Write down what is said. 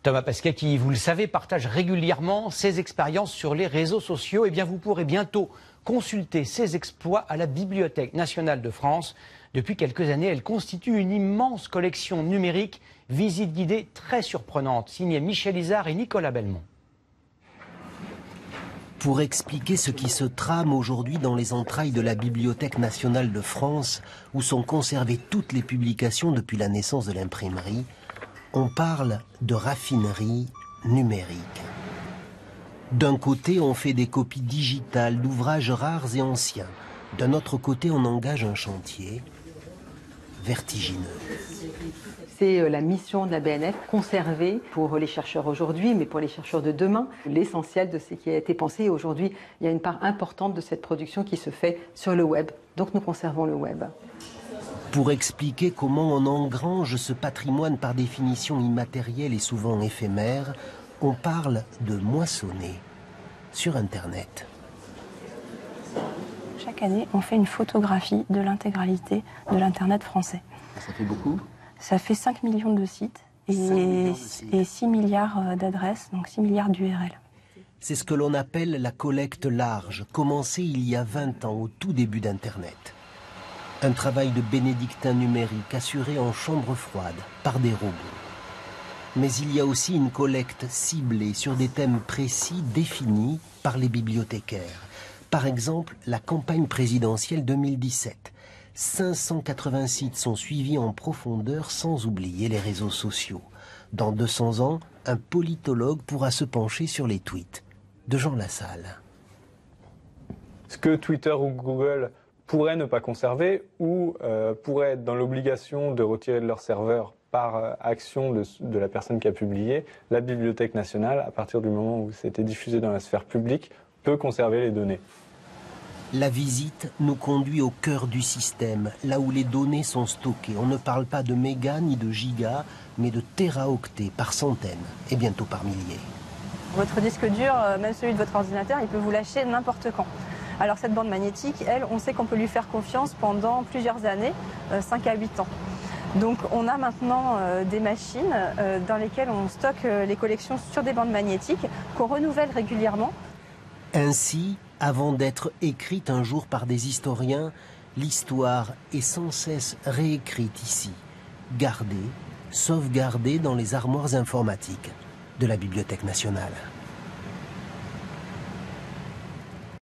Thomas Pesquet, qui, vous le savez, partage régulièrement ses expériences sur les réseaux sociaux. Eh bien, vous pourrez bientôt consulter ses exploits à la Bibliothèque nationale de France. Depuis quelques années, elle constitue une immense collection numérique, visite guidée très surprenante, signée Michel Izard et Nicolas Belmont. Pour expliquer ce qui se trame aujourd'hui dans les entrailles de la Bibliothèque nationale de France, où sont conservées toutes les publications depuis la naissance de l'imprimerie, on parle de raffinerie numérique. D'un côté, on fait des copies digitales d'ouvrages rares et anciens. D'un autre côté, on engage un chantier vertigineux. C'est la mission de la BNF, conserver pour les chercheurs aujourd'hui, mais pour les chercheurs de demain, l'essentiel de ce qui a été pensé. Aujourd'hui, il y a une part importante de cette production qui se fait sur le web. Donc nous conservons le web. Pour expliquer comment on engrange ce patrimoine par définition immatériel et souvent éphémère, on parle de moissonner sur Internet. Chaque année, on fait une photographie de l'intégralité de l'Internet français. Ça fait beaucoup? Ça fait 5 millions de sites et 6 milliards d'adresses, donc 6 milliards d'URL. C'est ce que l'on appelle la collecte large, commencée il y a 20 ans, au tout début d'Internet. Un travail de bénédictin numérique assuré en chambre froide par des robots. Mais il y a aussi une collecte ciblée sur des thèmes précis définis par les bibliothécaires. Par exemple, la campagne présidentielle 2017. 580 sites sont suivis en profondeur sans oublier les réseaux sociaux. Dans 200 ans, un politologue pourra se pencher sur les tweets de Jean Lassalle. Ce que Twitter ou Google pourraient ne pas conserver ou pourraient être dans l'obligation de retirer de leur serveur par action de la personne qui a publié, la Bibliothèque nationale, à partir du moment où c'était diffusé dans la sphère publique, peut conserver les données. La visite nous conduit au cœur du système, là où les données sont stockées. On ne parle pas de mégas ni de gigas, mais de téraoctets par centaines et bientôt par milliers. Votre disque dur, même celui de votre ordinateur, il peut vous lâcher n'importe quand. Alors cette bande magnétique, elle, on sait qu'on peut lui faire confiance pendant plusieurs années, 5 à 8 ans. Donc on a maintenant des machines dans lesquelles on stocke les collections sur des bandes magnétiques qu'on renouvelle régulièrement. Ainsi, avant d'être écrite un jour par des historiens, l'histoire est sans cesse réécrite ici, gardée, sauvegardée dans les armoires informatiques de la Bibliothèque nationale.